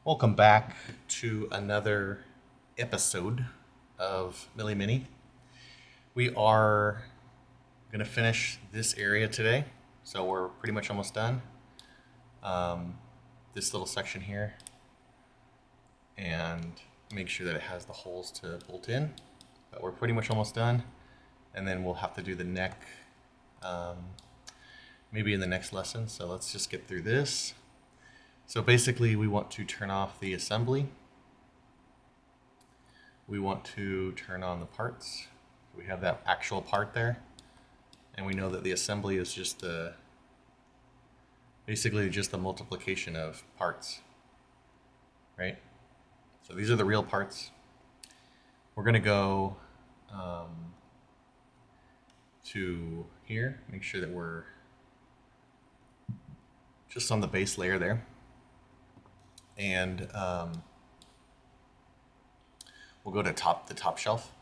Welcome back to another episode of Millie Mini. We are going to finish this area today, so we're pretty much almost done. This little section here, and make sure that it has the holes to bolt in, but we're pretty much almost done. And then we'll have to do the neck maybe in the next lesson, so let's just get through this. So basically we want to turn off the assembly. We want to turn on the parts. We have that actual part there. And we know that the assembly is just basically just the multiplication of parts, right? So these are the real parts. We're gonna go to here, make sure that we're just on the base layer there. And we'll go to the top shelf,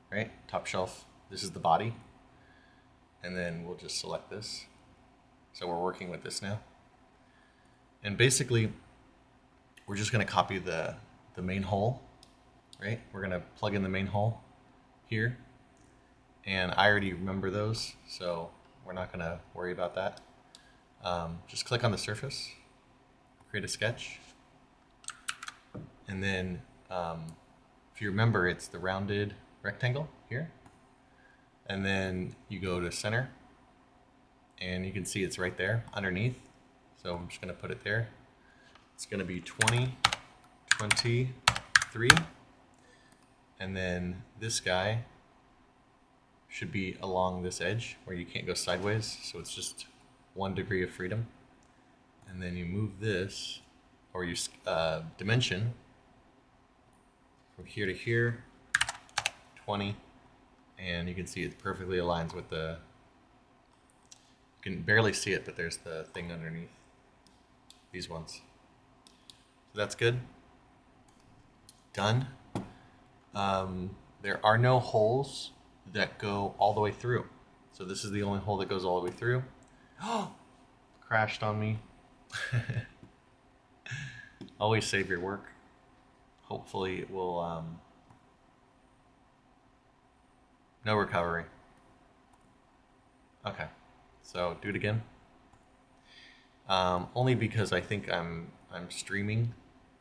right? Top shelf, this is the body. And then we'll just select this. So we're working with this now. And basically, we're just gonna copy the main hole, right? We're gonna plug in the main hole here. And I already remember those, so we're not gonna worry about that. Just click on the surface, create a sketch. And then, if you remember, it's the rounded rectangle here. And then you go to center, and you can see it's right there underneath. So I'm just gonna put it there. It's gonna be 20, 23. And then this guy should be along this edge where you can't go sideways. So it's just 1 degree of freedom. And then you move this, or you dimension from here to here, 20, and you can see it perfectly aligns with you can barely see it, but there's the thing underneath, these ones. So that's good. Done. There are no holes that go all the way through. So this is the only hole that goes all the way through. Oh, crashed on me. Always save your work. Hopefully it will, no recovery. Okay, so do it again. Only because I think I'm streaming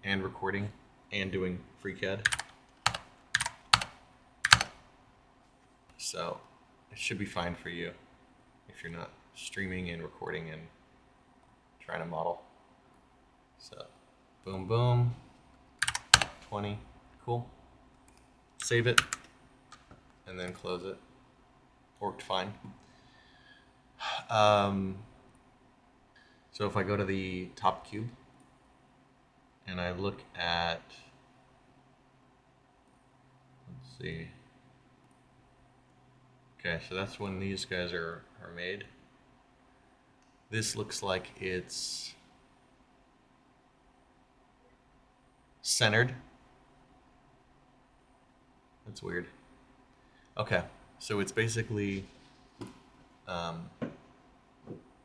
and recording and doing FreeCAD. So it should be fine for you if you're not streaming and recording and trying to model. So boom, boom. 20, cool. Save it, and then close it. Worked fine. So if I go to the top cube, and I look at, let's see. Okay, so that's when these guys are made. This looks like it's centered. That's weird. Okay, so it's basically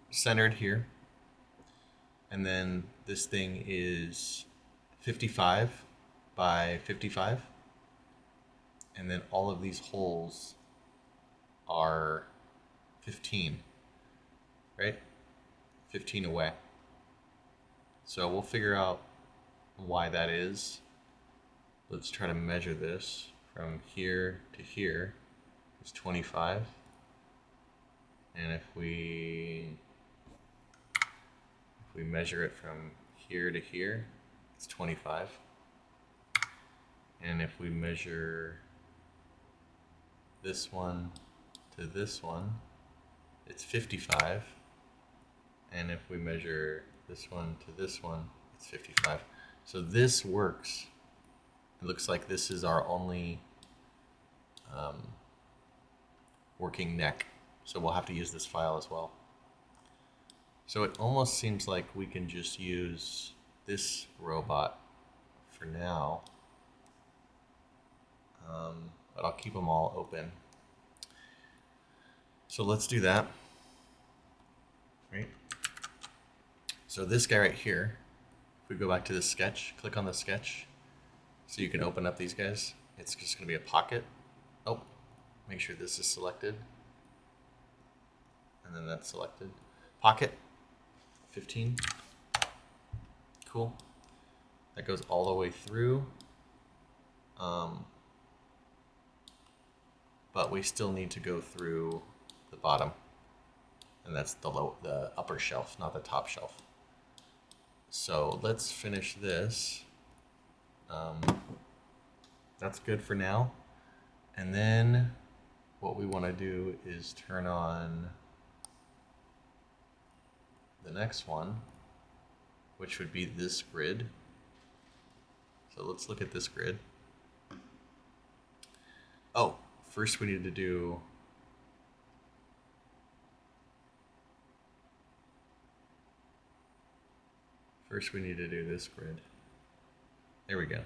centered here, and then this thing is 55 by 55, and then all of these holes are 15, right? 15 away. So we'll figure out why that is. Let's try to measure this. From here to here is 25. And if we measure it from here to here, it's 25. And if we measure this one to this one, it's 55. And if we measure this one to this one, it's 55. So this works. It looks like this is our only working neck. So we'll have to use this file as well. So it almost seems like we can just use this robot for now. But I'll keep them all open. So let's do that. Right? So this guy right here, If we go back to the sketch, click on the sketch so you can open up these guys. It's just going to be a pocket. Oh, make sure this is selected. And then that's selected. Pocket, 15. Cool. That goes all the way through. But we still need to go through the bottom. And that's the upper shelf, not the top shelf. So let's finish this. That's good for now. And then what we want to do is turn on the next one, which would be this grid. So let's look at this grid. Oh, first we need to do this grid. There we go.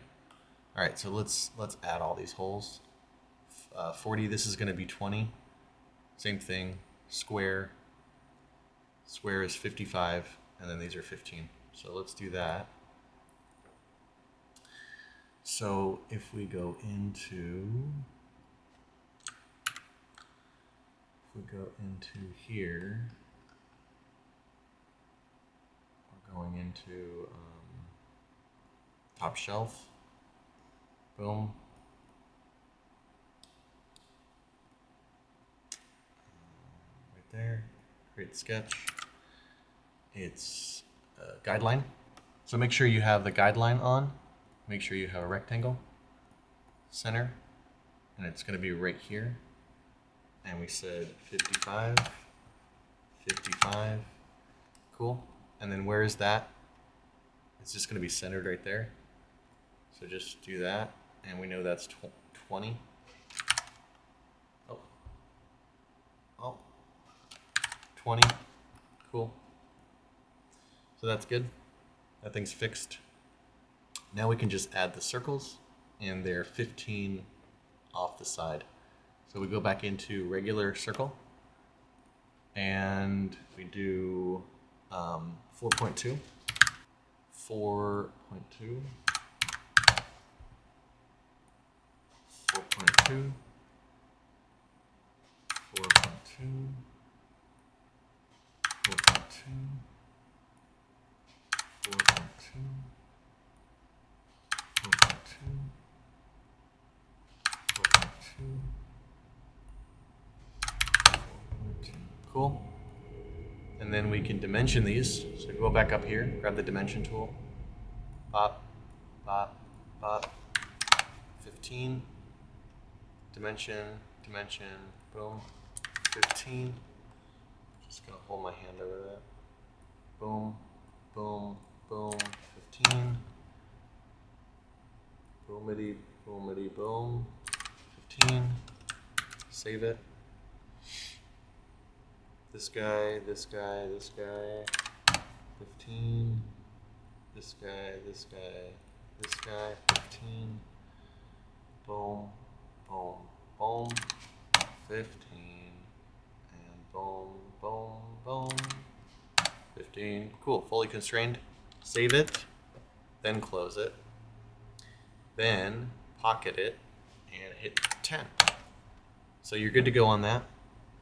All right, so let's add all these holes. 40, this is going to be 20. Same thing, square. Square is 55, and then these are 15. So let's do that. So if we go into here, we're going into top shelf. Boom. Right there. Create sketch. It's a guideline. So make sure you have the guideline on. Make sure you have a rectangle. Center. And it's going to be right here. And we said 55. 55. Cool. And then where is that? It's just going to be centered right there. So just do that. And we know that's 20. Oh. 20. Cool. So that's good. That thing's fixed. Now we can just add the circles, and they're 15 off the side. So we go back into regular circle, and we do 4.2. 4.2. 4.2. 4.2. 4.2. 4.2. 4.2. Cool. And then we can dimension these. So go back up here, grab the dimension tool. Pop, pop, pop. 15. Dimension, dimension, boom. 15. Just gonna hold my hand over that. Boom, boom, boom. 15. Boomity, boomity, boom. 15. Save it. This guy, this guy, this guy. 15. This guy, this guy, this guy. 15. Boom, boom, boom. 15. And boom, boom, boom. 15. Cool, fully constrained. Save it, then close it. Then pocket it and hit 10. So you're good to go on that.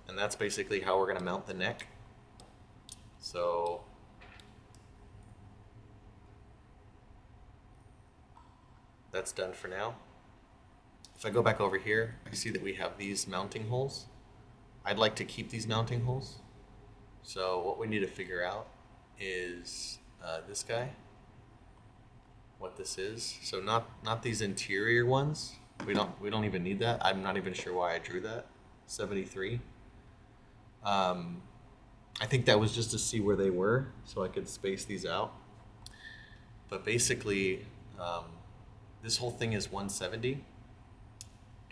And that's basically how we're going to mount the neck. So that's done for now. If I go back over here, I see that we have these mounting holes. I'd like to keep these mounting holes. So what we need to figure out is this guy, what this is. So not these interior ones. We don't even need that. I'm not even sure why I drew that. 73. I think that was just to see where they were, so I could space these out. But basically, this whole thing is 170.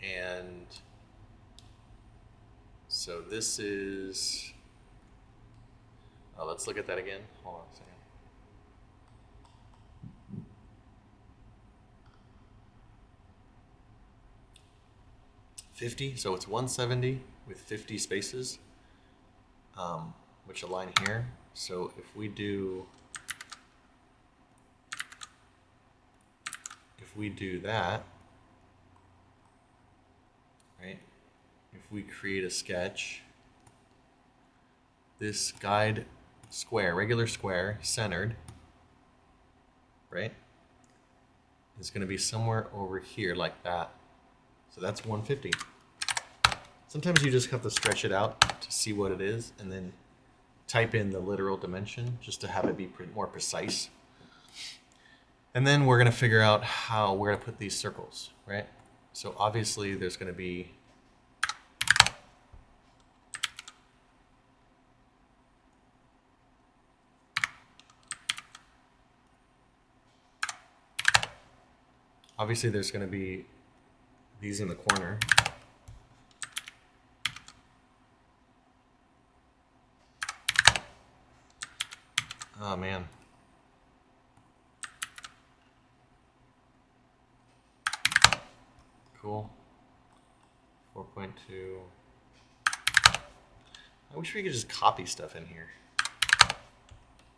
And so this is, let's look at that again. Hold on a second. $50, so it's 170 with 50 spaces, which align here. So if we do if we do that, right? If we create a sketch, this guide square, regular square, centered, right, is going to be somewhere over here like that. So that's 150. Sometimes you just have to stretch it out to see what it is and then type in the literal dimension just to have it be more precise. And then we're going to figure out where to put these circles, right? So obviously there's going to be these in the corner. Oh man. Cool. 4.2. I wish we could just copy stuff in here.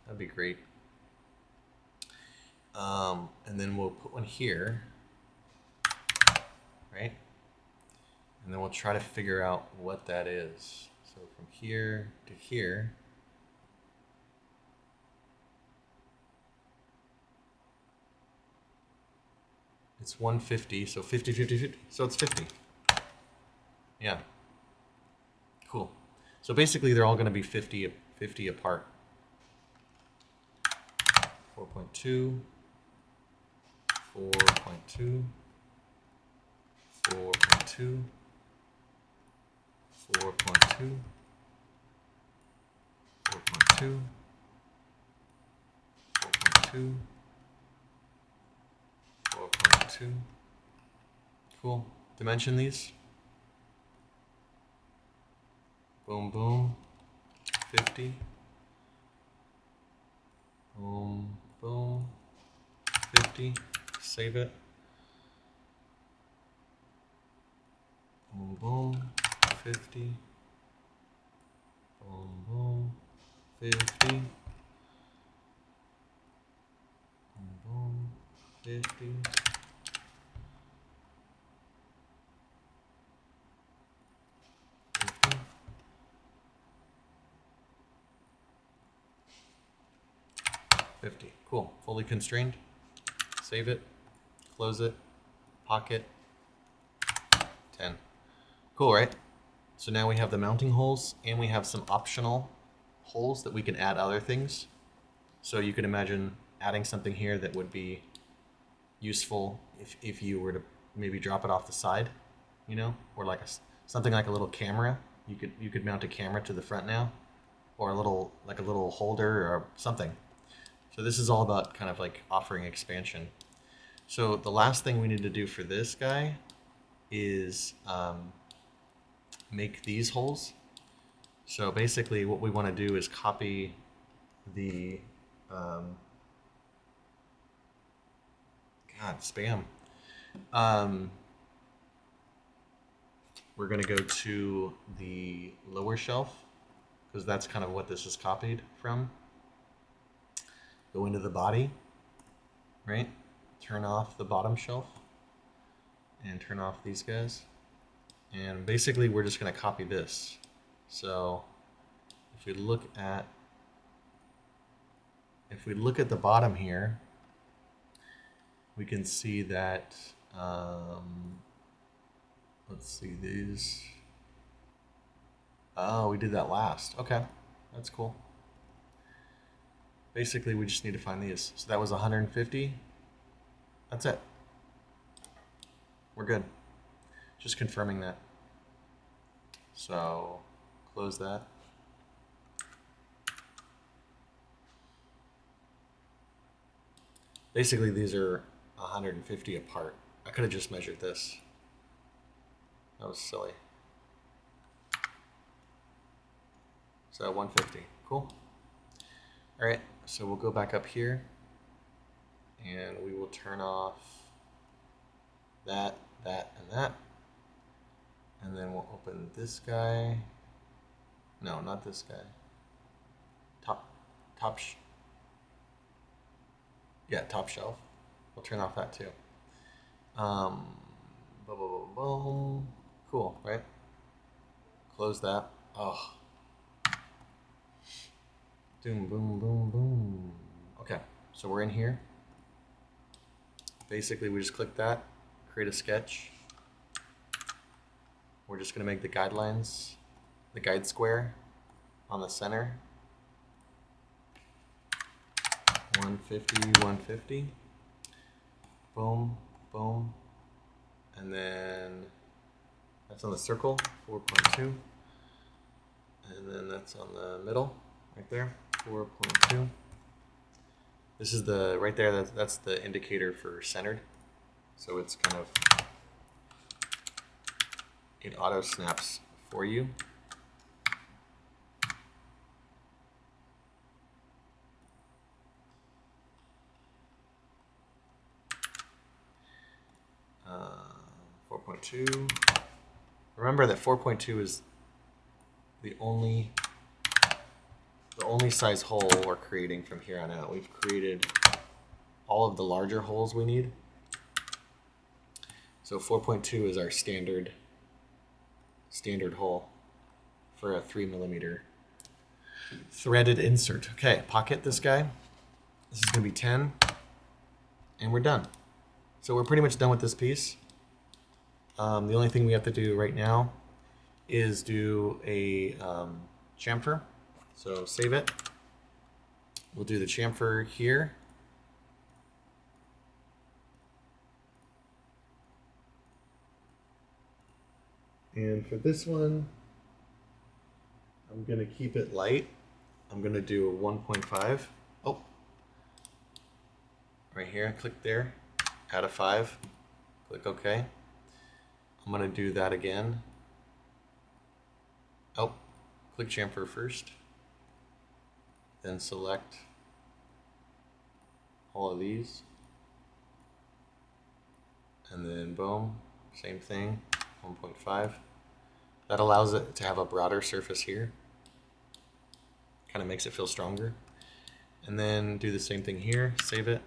That'd be great. And then we'll put one here, right? And then we'll try to figure out what that is. So from here to here, it's 150, so 50, 50, 50. So it's 50. Yeah. Cool. So basically they're all going to be 50 apart. 4.2, 4.2, 4.2, 4.2, 4.2, 4.2, 4.2. Cool. Dimension these. Boom, boom. 50. Boom, boom. 50. Save it. Boom, boom. 50. Boom, boom. 50. Boom, boom. 50. 50. Cool. Fully constrained. Save it. Close it. Pocket. 10. Cool, right? So now we have the mounting holes and we have some optional holes that we can add other things. So you can imagine adding something here that would be useful if you were to maybe drop it off the side, you know, or like something like a little camera. You could mount a camera to the front now, or a little holder or something. So this is all about kind of like offering expansion. So the last thing we need to do for this guy is make these holes. So basically what we want to do is copy the spam. We're going to go to the lower shelf because that's kind of what this is copied from. Go into the body, right? Turn off the bottom shelf and turn off these guys. And basically we're just going to copy this. So if we look at the bottom here, we can see that let's see these. Oh, we did that last. Okay, that's cool. Basically, we just need to find these. So that was 150. That's it. We're good. Just confirming that. So close that. Basically, these are 150 apart. I could have just measured this. That was silly. So 150. Cool. All right, so we'll go back up here and we will turn off that, that, and that. And then we'll open this guy. No, not this guy. Top shelf. We'll turn off that too. Boom, boom, boom, boom. Cool, right? Close that. Oh. Boom, boom, boom, boom. Okay, so we're in here. Basically, we just click that, create a sketch. We're just gonna make the guidelines, the guide square on the center. 150, 150. Boom, boom. And then that's on the circle, 4.2. And then that's on the middle, right there, 4.2. This is the, right there, that's the indicator for centered. So it's kind of, it auto snaps for you. Uh, 4.2. Remember that 4.2 is the only size hole we're creating from here on out. We've created all of the larger holes we need. So 4.2 is our standard hole for a 3mm threaded insert. Okay, pocket this guy. This is gonna be 10, and we're done. So we're pretty much done with this piece. The only thing we have to do right now is do a chamfer. So save it. We'll do the chamfer here. And for this one, I'm gonna keep it light. I'm gonna do a 1.5. Oh, right here, click there, add a 5, click OK. I'm gonna do that again. Oh, click chamfer first, then select all of these, and then boom, same thing, 1.5. That allows it to have a broader surface here. Kind of makes it feel stronger. And then do the same thing here, save it.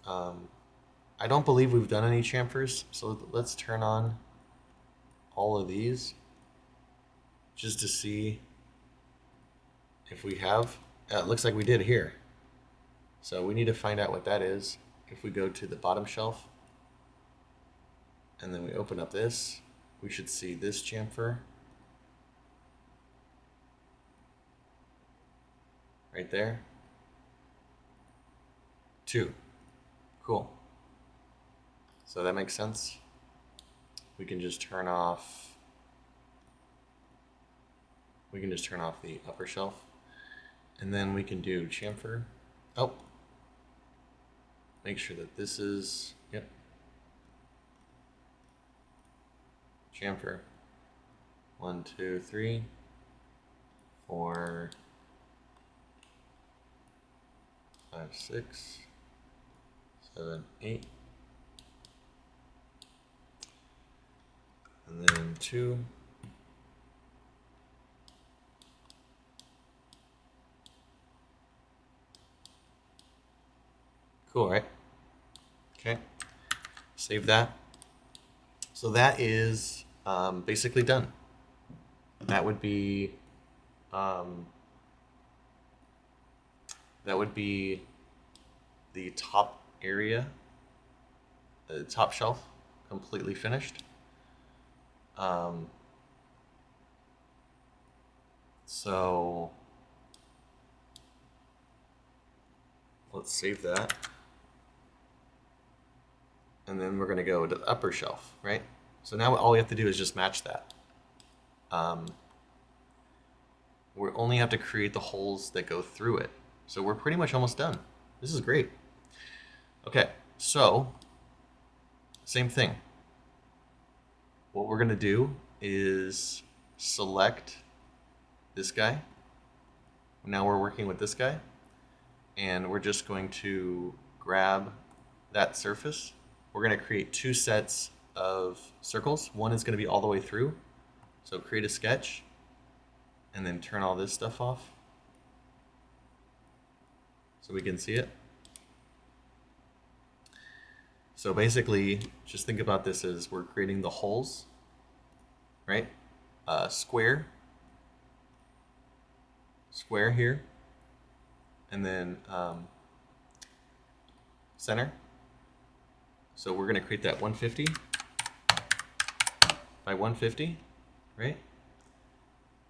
I don't believe we've done any chamfers, so let's turn on all of these just to see if we have. It looks like we did here. So we need to find out what that is. If we go to the bottom shelf and then we open up this, we should see this chamfer right there. 2. Cool. So that makes sense. We can just turn off the upper shelf, and then we can do chamfer. Oh, make sure that this is, yep, chamfer. 1, 2, 3, 4, 5, 6, 7, 8, and then 2. Cool, right? Okay, save that. So that is basically done. That would be the top area, the top shelf, completely finished. So let's save that. And then we're gonna go to the upper shelf, right? So now all we have to do is just match that. We only have to create the holes that go through it. So we're pretty much almost done. This is great. Okay, so same thing. What we're gonna do is select this guy. Now we're working with this guy, and we're just going to grab that surface. We're gonna create 2 sets of circles. One is gonna be all the way through. So create a sketch, and then turn all this stuff off so we can see it. So basically, just think about this as we're creating the holes, right? Square here, and then center. So we're going to create that 150 by 150, right?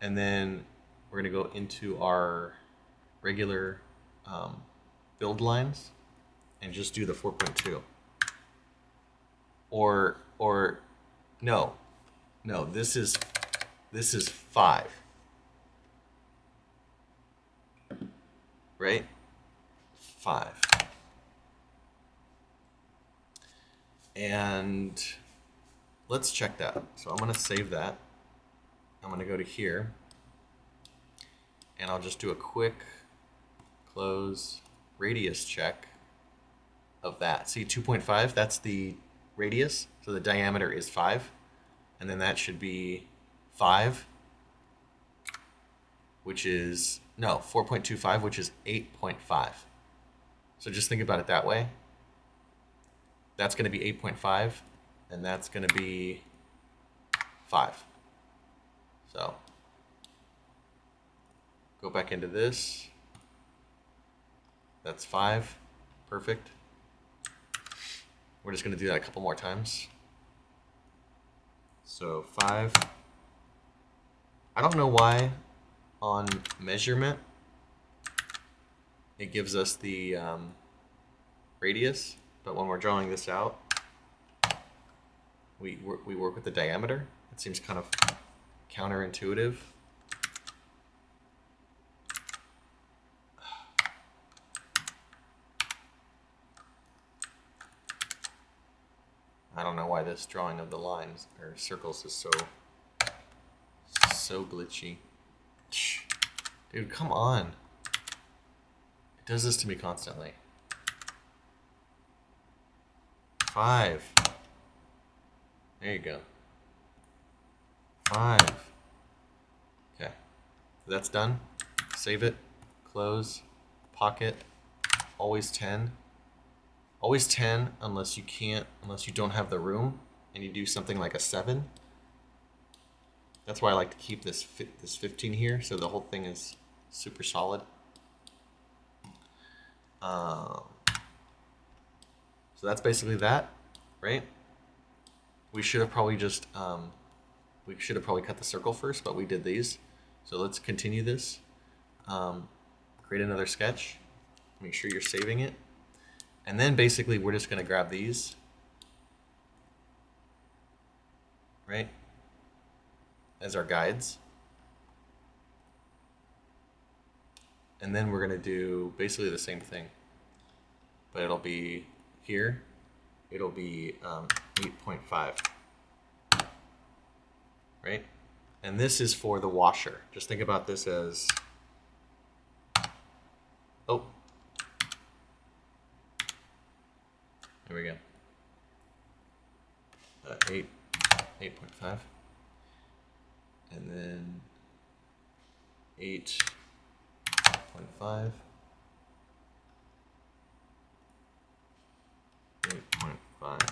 And then we're going to go into our regular build lines and just do the 4.2. Or no, this is 5, right? 5. And let's check that. So I'm going to save that. I'm going to go to here, and I'll just do a quick close radius check of that. See, 2.5, that's the radius, so the diameter is 5, and then that should be 5, which is, no, 4.25, which is 8.5. So just think about it that way. That's going to be 8.5, and that's going to be 5. So go back into this. That's 5. Perfect. We're just going to do that a couple more times. So 5. I don't know why on measurement it gives us the radius, but when we're drawing this out, we work with the diameter. It seems kind of counterintuitive. I don't know why this drawing of the lines or circles is so glitchy. Dude, come on. It does this to me constantly. 5. There you go. 5. Okay. That's done. Save it. Close. Pocket. Always 10. Always 10 unless you don't have the room and you do something like a 7. That's why I like to keep this 15 here, so the whole thing is super solid. So that's basically that, right? We should have probably just cut the circle first, but we did these. So let's continue this. Create another sketch. Make sure you're saving it. And then basically we're just going to grab these, right, as our guides. And then we're going to do basically the same thing, but it'll be here. It'll be 8.5, right? And this is for the washer. Just think about this as, oh, there we go. 8.5, and then 8.5, 8.5.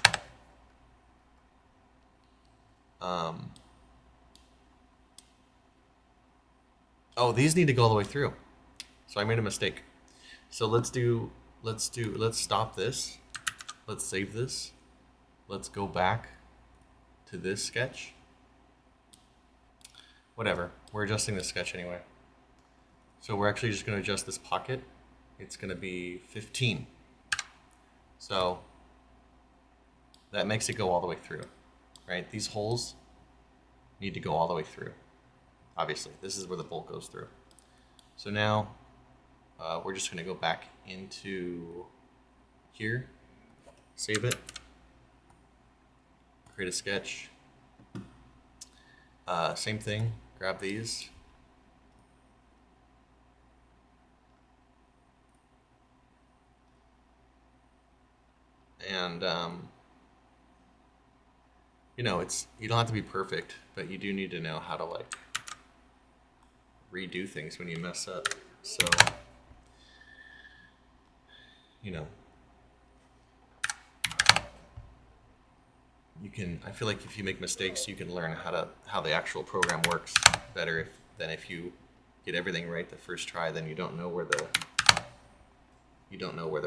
Oh, these need to go all the way through. So I made a mistake. So let's stop this. Let's save this. Let's go back to this sketch. Whatever, we're adjusting the sketch anyway. So we're actually just going to adjust this pocket. It's going to be 15. So that makes it go all the way through, right? These holes need to go all the way through. Obviously, this is where the bolt goes through. So now we're just going to go back into here, save it, create a sketch. Same thing, grab these. And you know, you don't have to be perfect, but you do need to know how to like redo things when you mess up. So, you know, I feel like if you make mistakes, you can learn how the actual program works better than if you get everything right the first try, then you don't know where the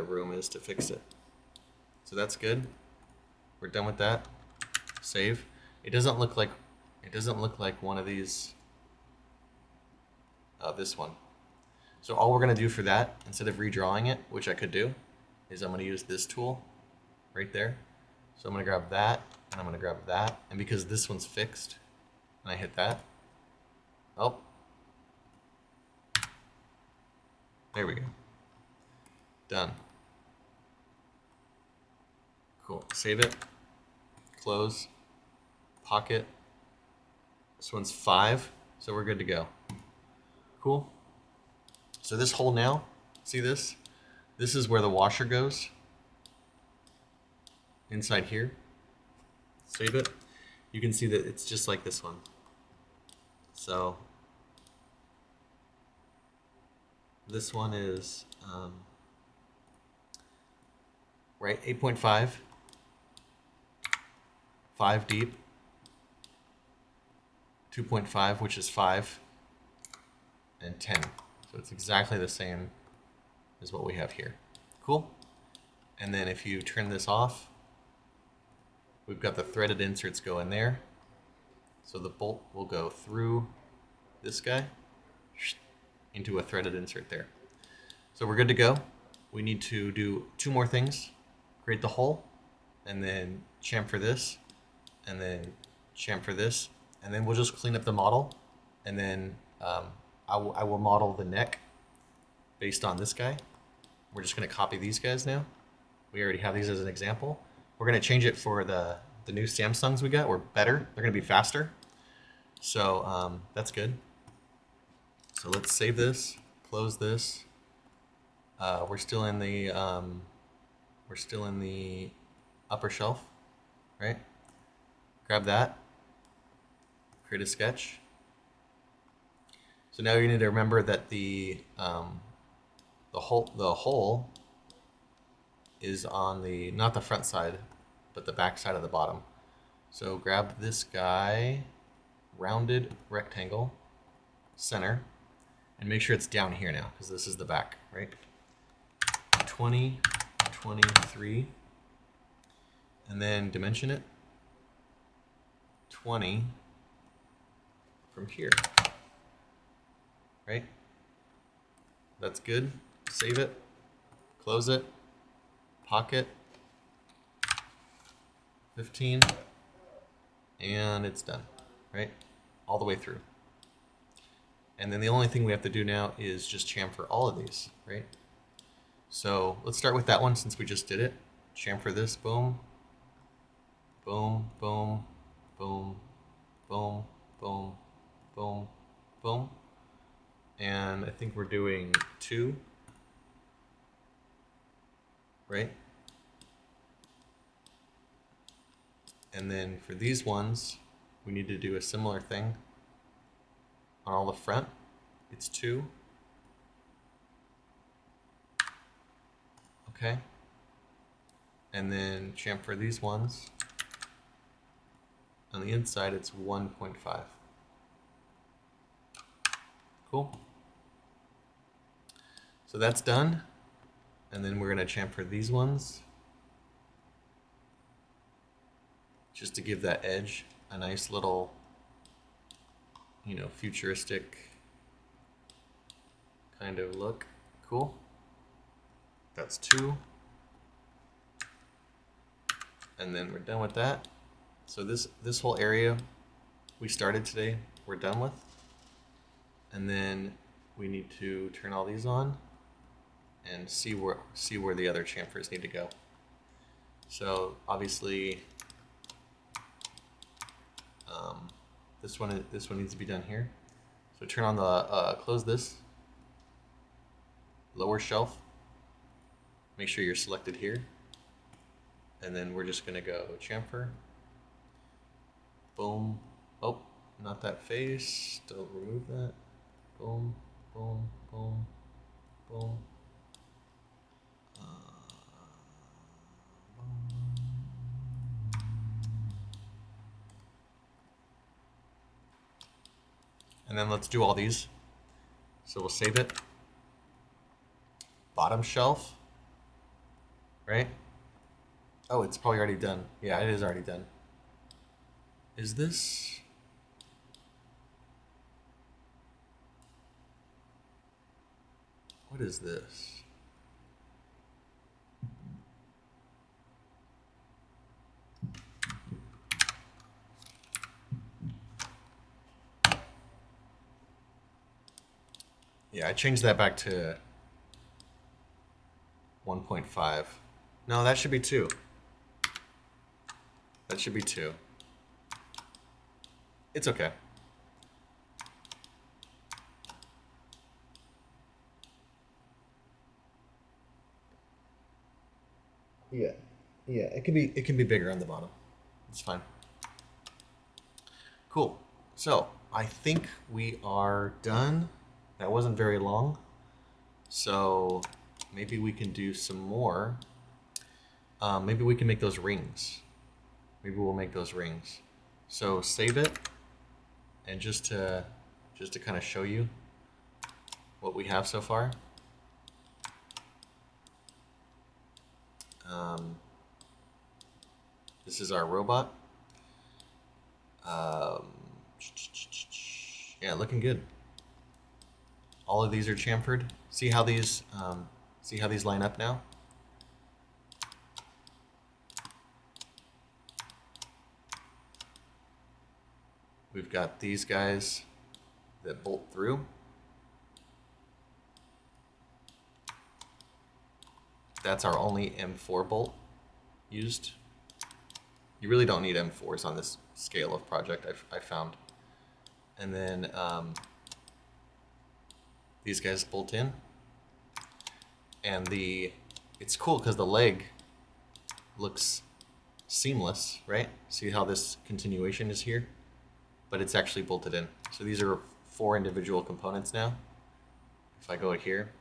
room is to fix it. So that's good. We're done with that. Save. It doesn't look like one of these. This one. So all we're gonna do for that, instead of redrawing it, which I could do, is I'm gonna use this tool right there. So I'm gonna grab that, and I'm gonna grab that, and because this one's fixed, and I hit that, oh, there we go. Done. Cool. Save it. Close. Pocket. This one's 5, so we're good to go. Cool. So this hole now, see this? This is where the washer goes. Inside here. Save it. You can see that it's just like this one. So this one is right, 8.5, 5 deep, 2.5, which is 5, and 10. So it's exactly the same as what we have here. Cool. And then if you turn this off, we've got the threaded inserts go in there. So the bolt will go through this guy into a threaded insert there. So we're good to go. We need to do 2 more things. Create the hole, and then chamfer this, and then chamfer this, and then we'll just clean up the model, and then I will model the neck based on this guy. We're just going to copy these guys now. We already have these as an example. We're going to change it for the new Samsungs we got. We're better. They're going to be faster. So that's good. So let's save this, close this. We're still in the upper shelf, right? Grab that, create a sketch. So now you need to remember that the hole is on the, not the front side, but the back side of the bottom. So grab this guy, rounded rectangle, center, and make sure it's down here now, because this is the back, right? 20, 23, and then dimension it 20 from here, right? That's good. Save it, close it, pocket, 15, and it's done, right? All the way through. And then the only thing we have to do now is just chamfer all of these, right? So let's start with that one since we just did it. Chamfer this, boom, boom, boom, boom, boom, boom, boom, boom. And I think we're doing 2, right? And then for these ones, we need to do a similar thing. On all the front, it's 2. Okay. And then chamfer these ones. On the inside, it's 1.5. Cool. So that's done. And then we're going to chamfer these ones, just to give that edge a nice little, you know, futuristic kind of look. Cool. That's 2. And then we're done with that. So this whole area we started today, we're done with. And then we need to turn all these on and see where the other chamfers need to go. So obviously this one needs to be done here. So turn on the close this lower shelf. Make sure you're selected here. And then we're just gonna go chamfer. Boom. Oh, not that face. Don't remove that. Boom, boom, boom, boom. And then let's do all these. So we'll save it. Bottom shelf, right? Oh, it's probably already done. Yeah, it is already done. Is this? What is this? Yeah, I changed that back to 1.5. No, that should be 2. That should be 2. It's okay. Yeah. Yeah, it can be bigger on the bottom. It's fine. Cool. So, I think we are done. That wasn't very long. So, maybe we can do some more. Maybe we can make those rings. Maybe we'll make those rings. So save it, and just to kind of show you what we have so far. This is our robot. Yeah, looking good. All of these are chamfered. See how these line up now? We've got these guys that bolt through. That's our only M4 bolt used. You really don't need M4s on this scale of project, I found. And then these guys bolt in. And it's cool because the leg looks seamless, right? See how this continuation is here? But it's actually bolted in. So these are 4 individual components now. If I go here,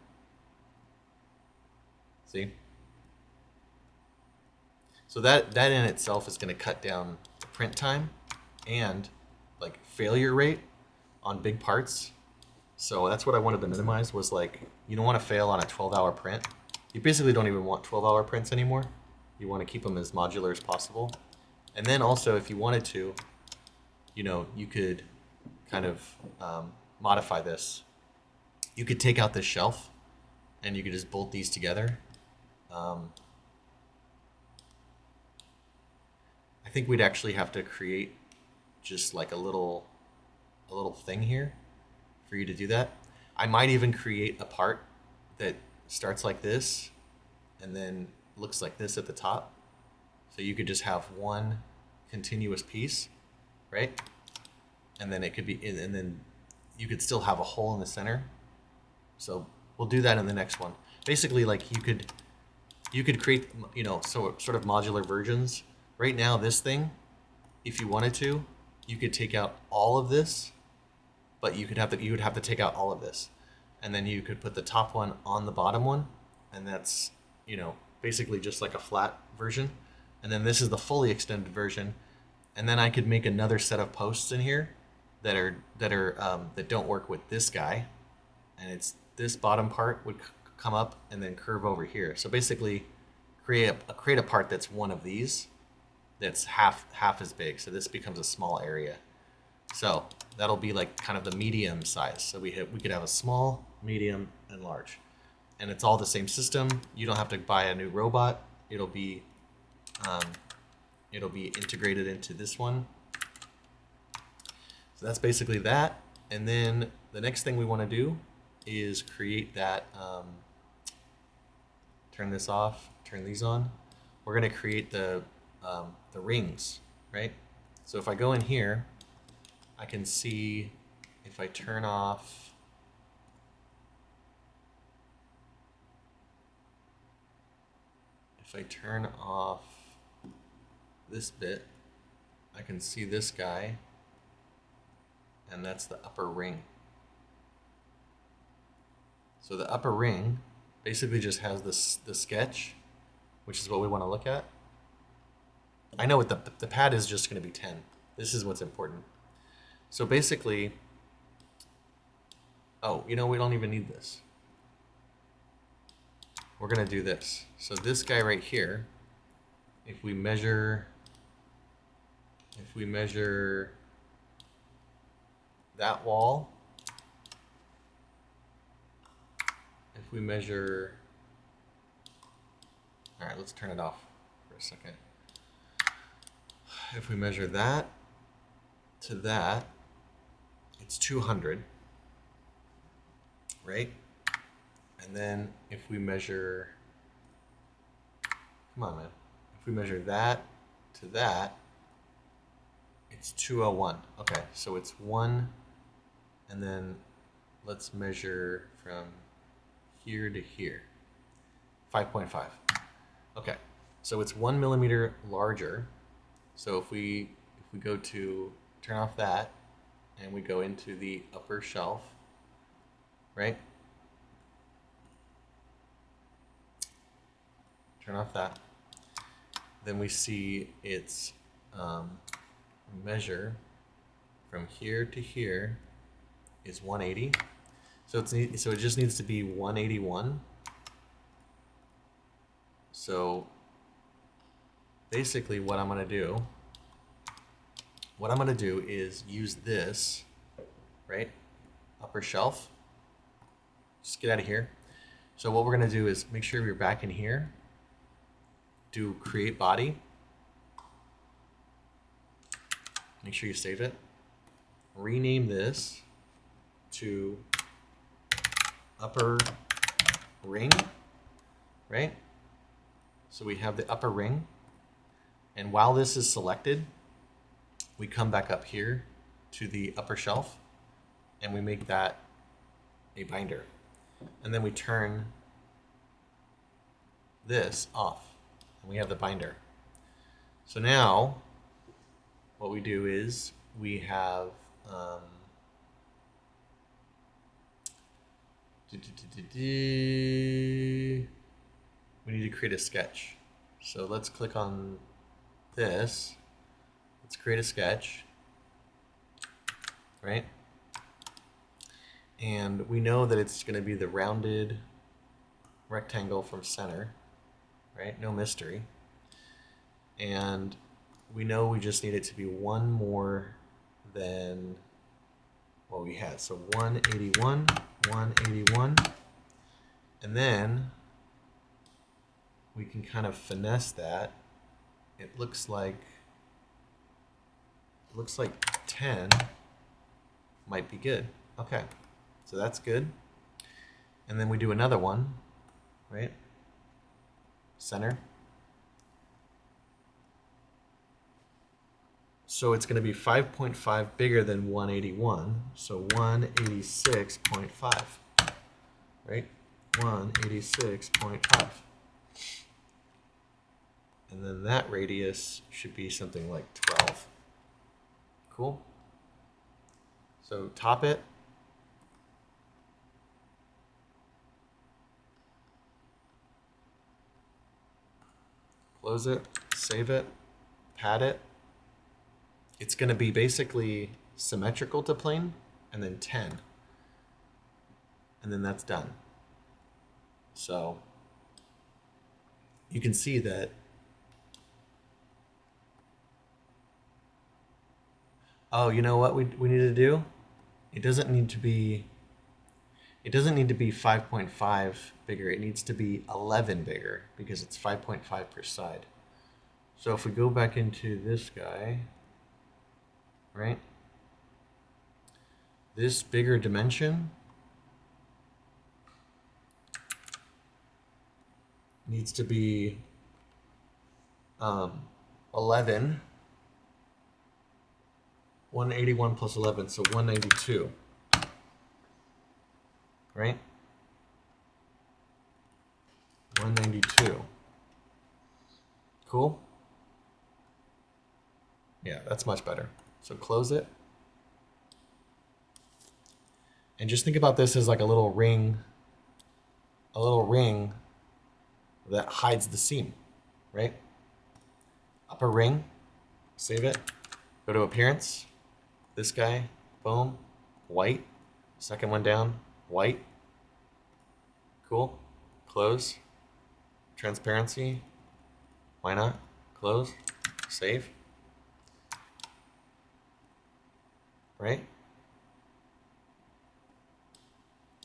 see? So that in itself is going to cut down the print time and like failure rate on big parts. So that's what I wanted to minimize, was like, you don't want to fail on a 12-hour print. You basically don't even want 12-hour prints anymore. You want to keep them as modular as possible. And then also, if you wanted to, you could kind of modify this. You could take out this shelf and you could just bolt these together. I think we'd actually have to create just like a little thing here for you to do that. I might even create a part that starts like this and then looks like this at the top. So you could just have one continuous piece, right? And then it could be, and then you could still have a hole in the center. So we'll do that in the next one. Basically, like you could create, sort of modular versions. Right now, this thing, if you wanted to, you could take out all of this, but you would have to take out all of this, and then you could put the top one on the bottom one, and that's basically just like a flat version. And then this is the fully extended version, and then I could make another set of posts in here that don't work with this guy, and it's this bottom part would come up and then curve over here. So basically, create a part that's one of these, that's half as big. So this becomes a small area. So that'll be like kind of the medium size. So we could have a small, medium, and large, and it's all the same system. You don't have to buy a new robot. It'll be integrated into this one. So that's basically that. And then the next thing we want to do is create that. Turn this off. Turn these on. We're going to create the rings, right? So if I go in here, I can see if I turn off this bit, I can see this guy, and that's the upper ring. So the upper ring basically just has the sketch, which is what we want to look at. I know what the pad is just going to be 10. This is what's important. So basically, Oh, you know, we don't even need this. We're gonna do this. So this guy right here, if we measure that wall, if we measure, all right, let's turn it off for a second. If we measure that to that, it's 200, right? And then if we measure, come on, man. If we measure that to that, it's 201. Okay, so it's 1, and then let's measure from here to here, 5.5. Okay, so it's 1 millimeter larger. So if we go to turn off that, and we go into the upper shelf, right? Turn off that. Then we see its measure from here to here is 180. So it just needs to be 181. So basically what I'm gonna do is use this, right? Upper shelf. Just get out of here. So what we're gonna do is make sure you're back in here. Do create body. Make sure you save it. Rename this to upper ring, right? So we have the upper ring. And while this is selected, we come back up here to the upper shelf and we make that a binder. And then we turn this off and we have the binder. So now what we do is we have we need to create a sketch. So let's click on this. Let's create a sketch, right? And we know that it's going to be the rounded rectangle from center, right? No mystery. And we know we just need it to be one more than what we had. So 181, 181. And then we can kind of finesse that. It looks like 10 might be good. Okay, so that's good. And then we do another one, right? Center. So it's going to be 5.5 bigger than 181. So 186.5, right? 186.5. And then that radius should be something like 12. Cool. So top it. Close it, save it, pad it. It's going to be basically symmetrical to plane, and then 10. And then that's done. So you can see that oh, you know what we need to do? It doesn't need to be 5.5 bigger. It needs to be 11 bigger because it's 5.5 per side. So if we go back into this guy, right? This bigger dimension needs to be 11. 181 plus 11, so 192. Right? 192. Cool? Yeah, that's much better. So close it. And just think about this as like a little ring that hides the seam, right? Upper ring, save it, go to appearance, this guy, boom, white, second one down, white. Cool. Close. Transparency. Why not? Close. Save. Right?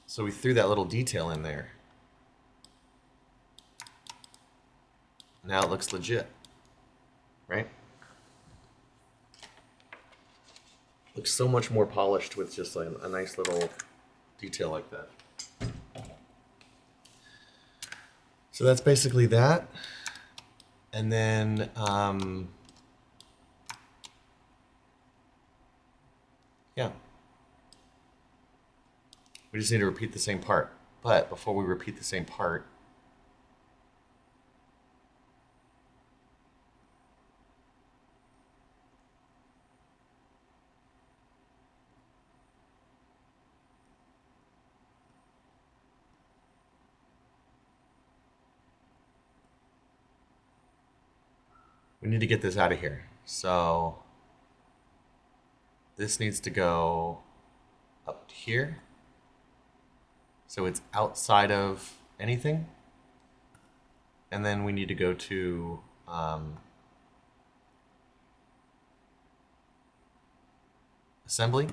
So we threw that little detail in there. Now it looks legit. Right? Looks so much more polished with just like a nice little detail like that. So that's basically that. And then yeah, we just need to repeat the same part. But before we repeat the same part, we need to get this out of here. So this needs to go up here. So it's outside of anything. And then we need to go to assembly.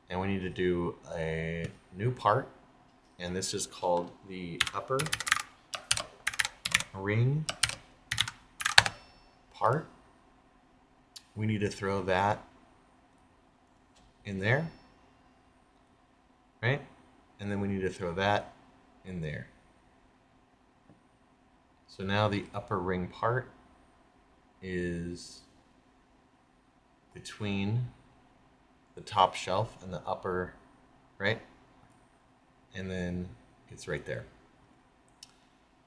And we need to do a new part. And this is called the upper ring part. We need to throw that in there, right? And then we need to throw that in there. So now the upper ring part is between the top shelf and the upper, right? And then it's right there.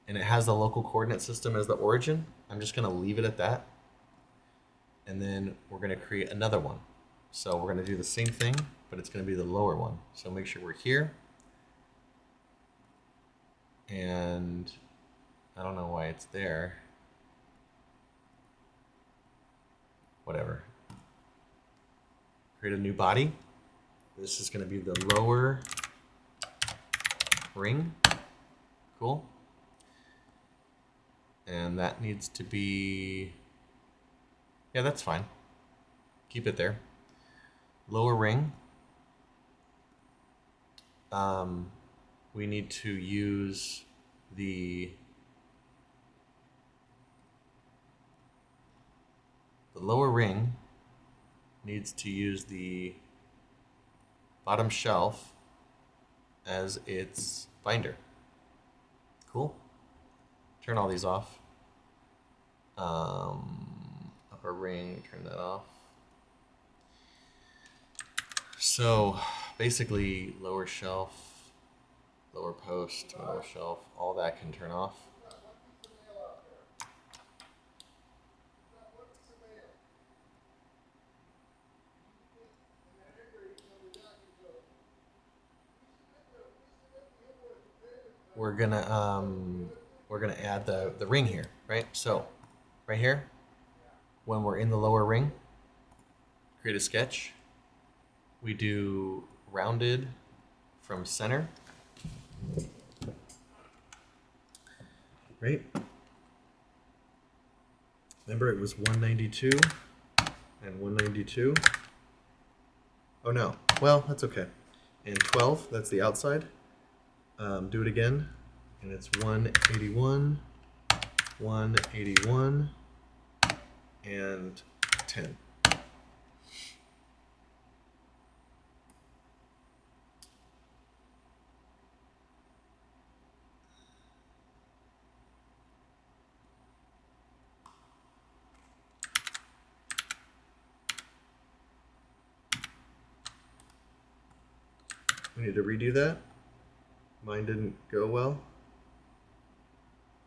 And it has the local coordinate system as the origin. I'm just gonna leave it at that. And then we're gonna create another one. So we're gonna do the same thing, but it's gonna be the lower one. So make sure we're here. And I don't know why it's there. Whatever. Create a new body. This is gonna be the lower ring. Cool. And that needs to be, yeah, that's fine. Keep it there. Lower ring. We need to use the lower ring needs to use the bottom shelf as its binder. Cool. Turn all these off. Upper ring, turn that off. So basically lower shelf, lower post, middle shelf, all that can turn off. We're gonna add the ring here, right? So right here, when we're in the lower ring, create a sketch. We do rounded from center, right? Remember it was 192 and 192. Oh no, well, that's okay. And 12, that's the outside. Do it again, and it's 181, 181, and 10. We need to redo that. Mine didn't go well.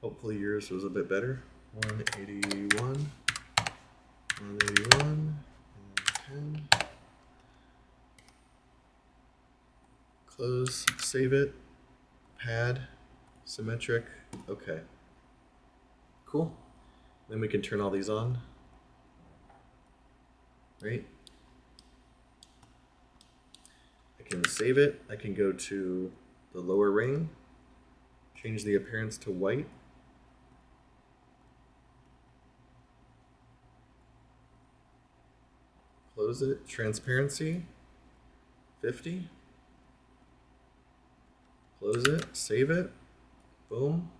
Hopefully yours was a bit better. 181, 181, and 10. Close, save it, pad, symmetric, okay. Cool. Then we can turn all these on, right? I can save it. I can go to the lower ring, change the appearance to white. Close it, transparency, 50. Close it, save it, boom.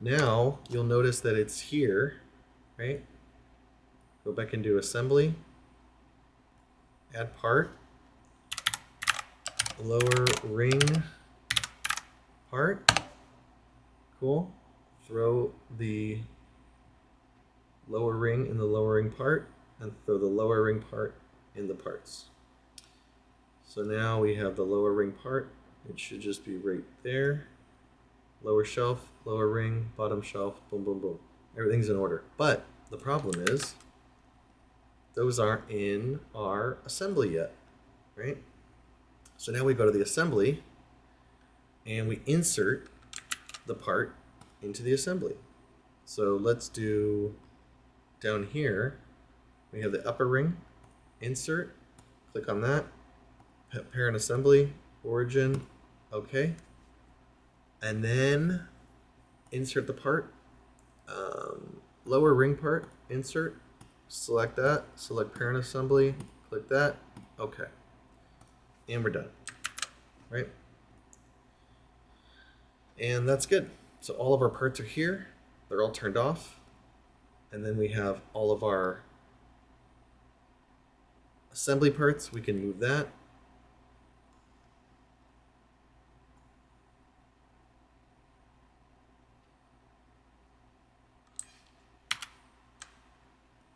Now you'll notice that it's here, right? Go back and do assembly, add part, lower ring part, cool. Throw the lower ring in the lower ring part and throw the lower ring part in the parts. So now we have the lower ring part. It should just be right there. Lower shelf, lower ring, bottom shelf, boom, boom, boom. Everything's in order. But the problem is those aren't in our assembly yet, right? So now we go to the assembly and we insert the part into the assembly. So let's do down here, we have the upper ring, insert, click on that, parent assembly, origin, okay. And then insert the part, lower ring part, insert, select that, select parent assembly, click that, okay. And we're done, right? And that's good. So all of our parts are here, they're all turned off. And then we have all of our assembly parts, we can move that.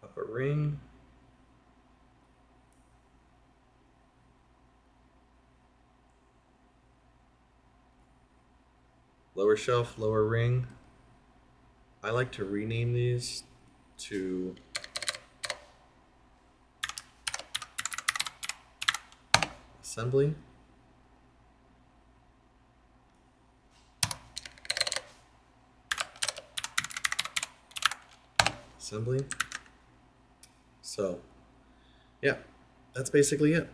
Upper ring. Lower shelf, lower ring. I like to rename these to assembly. Assembly. So, yeah, that's basically it.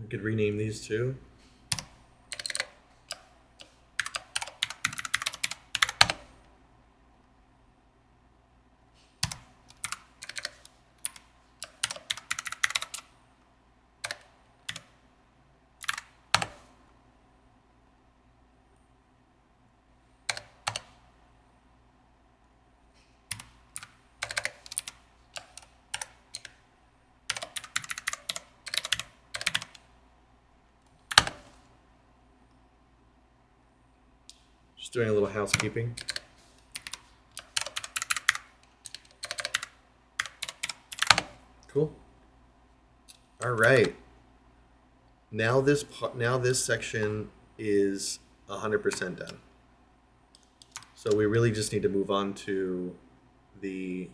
We could rename these too. Just doing a little housekeeping. Cool. All right. Now this section is 100% done. So we really just need to move on to the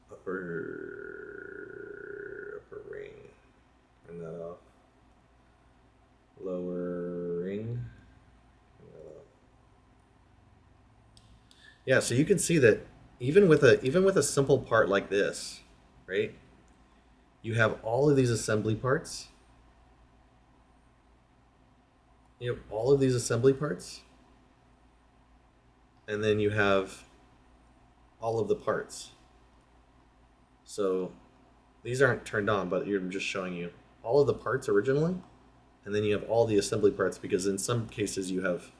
upper ring. Turn that off. Lower ring. Turn that off. Yeah, so you can see that even with a simple part like this, right? You have all of these assembly parts. You have all of these assembly parts. And then you have all of the parts. So these aren't turned on, but I'm just showing you all of the parts originally, and then you have all the assembly parts, because in some cases you have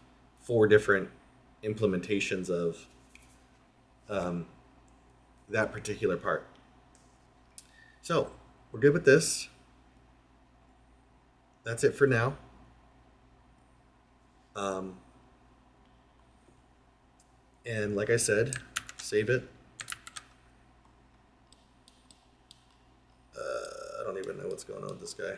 4 different implementations of that particular part. So we're good with this. That's it for now. And like I said, save it. I don't even know what's going on with this guy.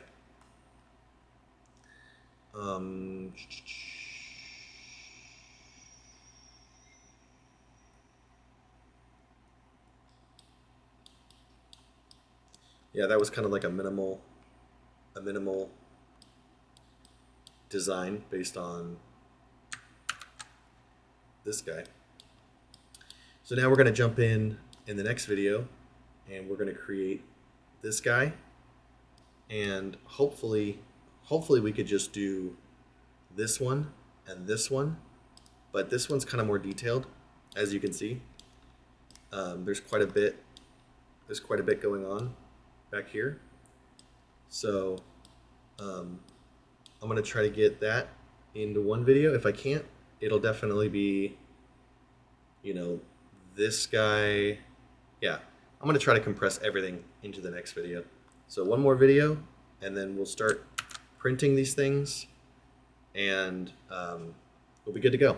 Yeah, that was kind of like a minimal design based on this guy. So now we're going to jump in the next video, and we're going to create this guy, and hopefully we could just do this one and this one, but this one's kind of more detailed, as you can see. There's quite a bit going on back here. So I'm going to try to get that into one video. If I can't, it'll definitely be, this guy. Yeah, I'm going to try to compress everything into the next video. So one more video, and then we'll start printing these things, and we'll be good to go.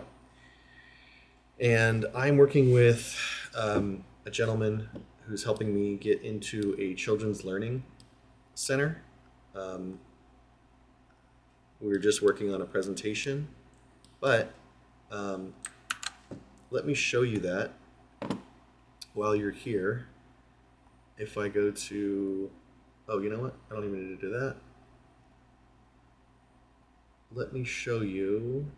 And I'm working with a gentleman who's helping me get into a children's learning center. We were just working on a presentation, but let me show you that while you're here. If I go to, oh, you know what? I don't even need to do that. Let me show you.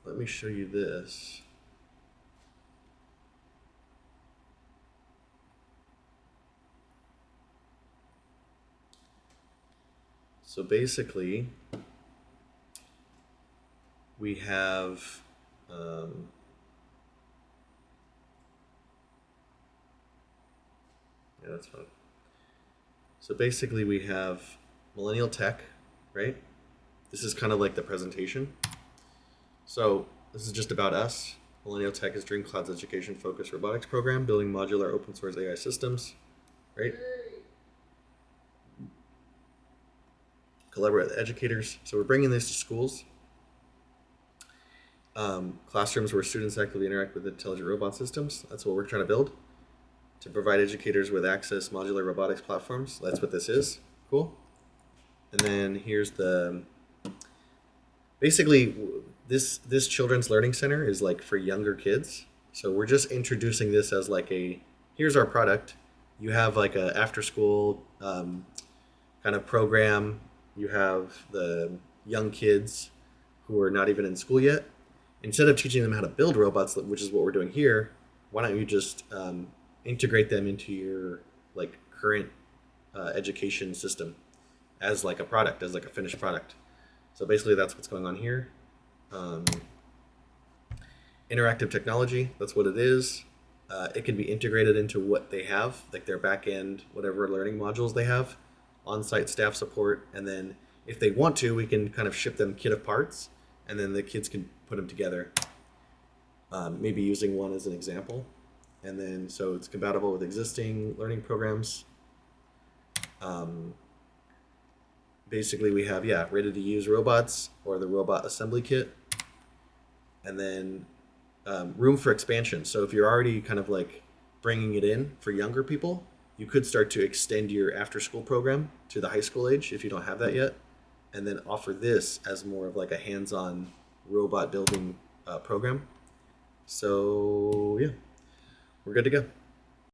Let me show you this. So basically, we have yeah, that's fine. So basically, we have Millennial Tech, right? This is kind of like the presentation. So this is just about us. Millennial Tech is DreamCloud's education-focused robotics program, building modular open-source AI systems, right? Collaborate with educators. So we're bringing this to schools. Classrooms where students actively interact with intelligent robot systems. That's what we're trying to build. To provide educators with access modular robotics platforms. That's what this is. Cool. And then here's the, basically this children's learning center is like for younger kids. So we're just introducing this as like here's our product. You have like a after school kind of program. You have the young kids who are not even in school yet. Instead of teaching them how to build robots, which is what we're doing here, why don't you just integrate them into your like current education system as like a product, as like a finished product. So basically that's what's going on here. Interactive technology, that's what it is. It can be integrated into what they have, like their back end, whatever learning modules they have, on-site staff support, and then if they want to, we can kind of ship them kit of parts, and then the kids can put them together, maybe using one as an example. And then so it's compatible with existing learning programs. Basically we have, ready to use robots or the robot assembly kit, and then room for expansion. So if you're already kind of like bringing it in for younger people, you could start to extend your after school program to the high school age if you don't have that yet, and then offer this as more of like a hands-on robot building program. So yeah, we're good to go.